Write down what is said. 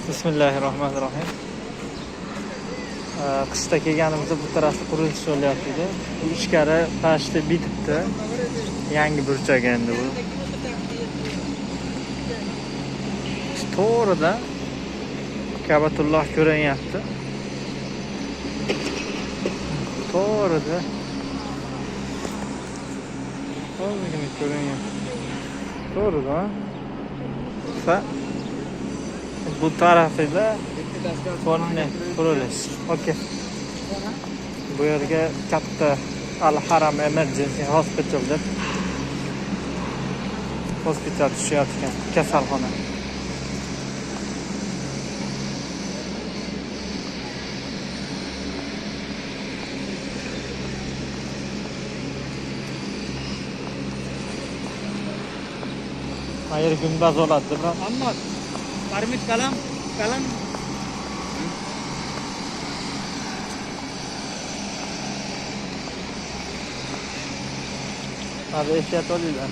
Bismillahirrohmanirrohim. Qishda kelganimizda bu tarafda qurilish bo'lyapti. Bu ichkari pashti bitibdi. Yangi burchak endi bu. To'g'rida Ka'batulloh ko'rinyapti. To'g'rida hozirgina ko'rinyapti. To'g'rida. Bu tarafida fonli qurilish. Okey. Bu yerga katta Al-Haram Emergency Hospital deb hospital tushayotgan kasalxona. Ayer gumbaz oladi, biroq Ammo permit qalam hali ehtiyot olinglar.